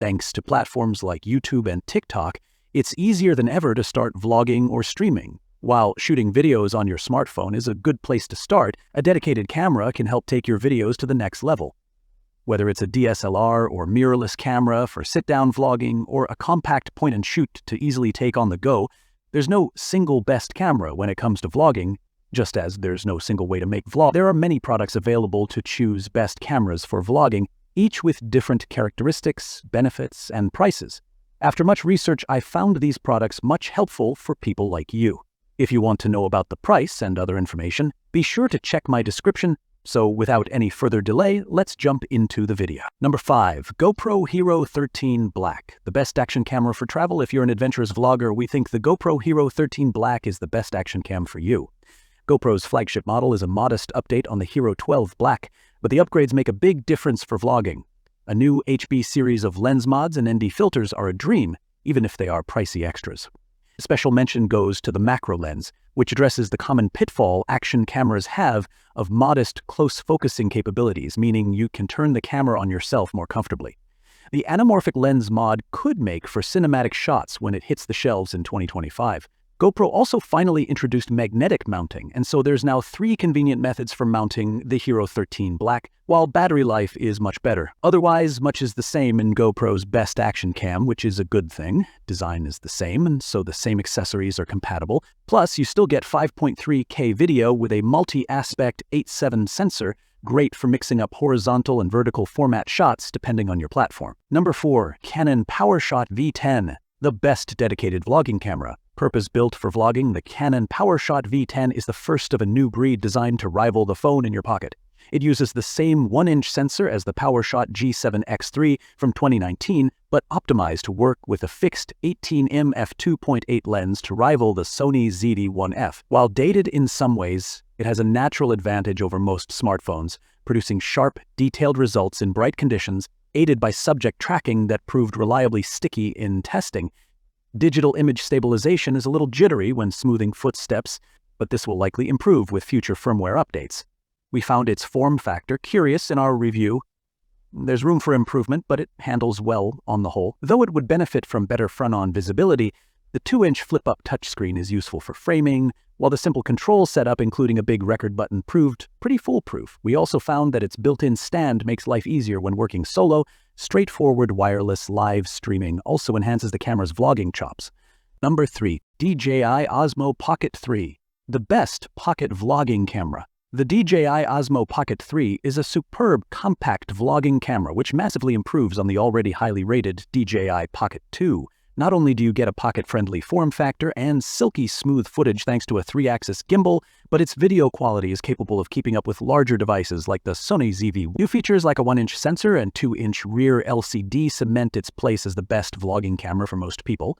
Thanks to platforms like YouTube and TikTok, it's easier than ever to start vlogging or streaming. While shooting videos on your smartphone is a good place to start, a dedicated camera can help take your videos to the next level. Whether it's a DSLR or mirrorless camera for sit-down vlogging or a compact point-and-shoot to easily take on the go, there's no single best camera when it comes to vlogging. Just as there's no single way to make vlog, there are many products available to choose best cameras for vlogging, each with different characteristics, benefits, and prices. After much research, I found these products much helpful for people like you. If you want to know about the price and other information, be sure to check my description. So without any further delay, let's jump into the video. Number 5. GoPro Hero 13 Black. The best action camera for travel. If you're an adventurous vlogger, we think the GoPro Hero 13 Black is the best action cam for you. GoPro's flagship model is a modest update on the Hero 12 Black, but the upgrades make a big difference for vlogging. A new HB series of lens mods and ND filters are a dream, even if they are pricey extras. Special mention goes to the macro lens, which addresses the common pitfall action cameras have of modest close focusing capabilities, meaning you can turn the camera on yourself more comfortably. The anamorphic lens mod could make for cinematic shots when it hits the shelves in 2025. GoPro also finally introduced magnetic mounting, and so there's now 3 convenient methods for mounting the Hero 13 Black, while battery life is much better. Otherwise, much is the same in GoPro's best action cam, which is a good thing. Design is the same, and so the same accessories are compatible. Plus, you still get 5.3K video with a multi-aspect 8:7 sensor, great for mixing up horizontal and vertical format shots depending on your platform. Number 4. Canon PowerShot V10, the best dedicated vlogging camera. Purpose-built for vlogging, the Canon PowerShot V10 is the first of a new breed designed to rival the phone in your pocket. It uses the same 1-inch sensor as the PowerShot G7X3 from 2019, but optimized to work with a fixed 18mm f2.8 lens to rival the Sony ZV-1F. While dated in some ways, it has a natural advantage over most smartphones, producing sharp, detailed results in bright conditions, aided by subject tracking that proved reliably sticky in testing. Digital image stabilization is a little jittery when smoothing footsteps, but this will likely improve with future firmware updates. We found its form factor curious in our review. There's room for improvement, but it handles well on the whole. Though it would benefit from better front-on visibility, the 2-inch flip-up touchscreen is useful for framing, while the simple control setup, including a big record button, proved pretty foolproof. We also found that its built-in stand makes life easier when working solo. Straightforward wireless live streaming also enhances the camera's vlogging chops. Number 3. DJI Osmo Pocket 3. The best pocket vlogging camera. The DJI Osmo Pocket 3 is a superb compact vlogging camera which massively improves on the already highly rated DJI Pocket 2. Not only do you get a pocket-friendly form factor and silky smooth footage thanks to a 3-axis gimbal, but its video quality is capable of keeping up with larger devices like the Sony ZV. New features like a 1-inch sensor and 2-inch rear LCD cement its place as the best vlogging camera for most people.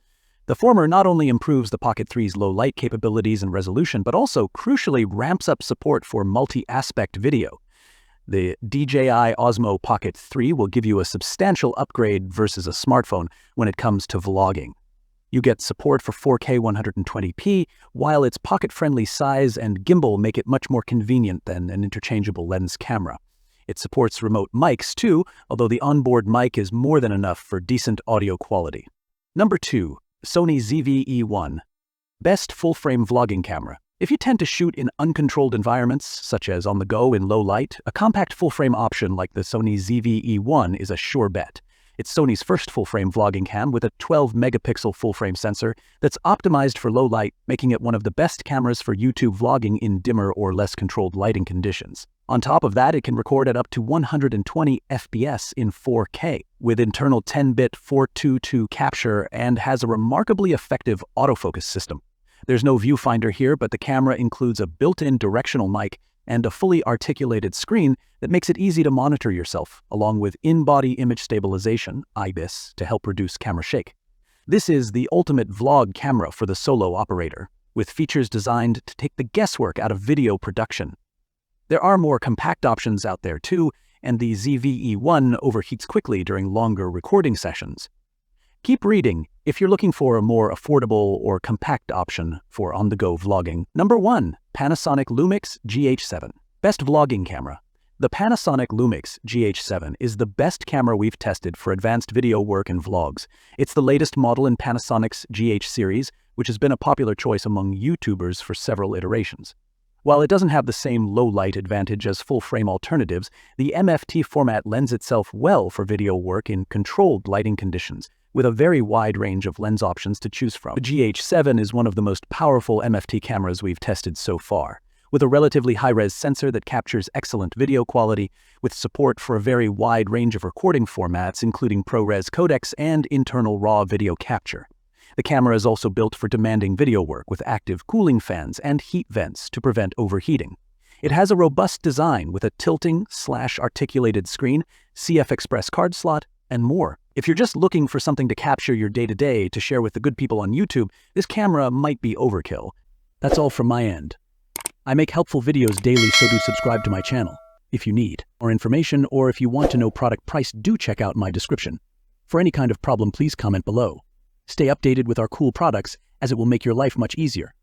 The former not only improves the Pocket 3's low-light capabilities and resolution, but also crucially ramps up support for multi-aspect video. The DJI Osmo Pocket 3 will give you a substantial upgrade versus a smartphone when it comes to vlogging. You get support for 4K 120p, while its pocket-friendly size and gimbal make it much more convenient than an interchangeable lens camera. It supports remote mics too, although the onboard mic is more than enough for decent audio quality. Number 2. Sony ZV-E1. Best full-frame vlogging camera. If you tend to shoot in uncontrolled environments, such as on the go in low light, a compact full-frame option like the Sony ZV-E1 is a sure bet. It's Sony's first full-frame vlogging cam with a 12-megapixel full-frame sensor that's optimized for low light, making it one of the best cameras for YouTube vlogging in dimmer or less controlled lighting conditions. On top of that, it can record at up to 120 FPS in 4K, with internal 10-bit 422 capture and has a remarkably effective autofocus system. There's no viewfinder here, but the camera includes a built-in directional mic and a fully articulated screen that makes it easy to monitor yourself, along with in-body image stabilization, IBIS, to help reduce camera shake. This is the ultimate vlog camera for the solo operator, with features designed to take the guesswork out of video production. There are more compact options out there too, and the ZV-E1 overheats quickly during longer recording sessions. Keep reading if you're looking for a more affordable or compact option for on-the-go vlogging. Number 1. Panasonic Lumix GH7. Best vlogging camera. The Panasonic Lumix GH7 is the best camera we've tested for advanced video work and vlogs. It's the latest model in Panasonic's GH series, which has been a popular choice among YouTubers for several iterations. While it doesn't have the same low-light advantage as full-frame alternatives, the MFT format lends itself well for video work in controlled lighting conditions, with a very wide range of lens options to choose from. The GH7 is one of the most powerful MFT cameras we've tested so far, with a relatively high-res sensor that captures excellent video quality, with support for a very wide range of recording formats including ProRes codecs and internal RAW video capture. The camera is also built for demanding video work with active cooling fans and heat vents to prevent overheating. It has a robust design with a tilting/articulated screen, CF Express card slot, and more. If you're just looking for something to capture your day-to-day to share with the good people on YouTube, this camera might be overkill. That's all from my end. I make helpful videos daily, so do subscribe to my channel. If you need more information or if you want to know product price, do check out my description. For any kind of problem, please comment below. Stay updated with our cool products, as it will make your life much easier.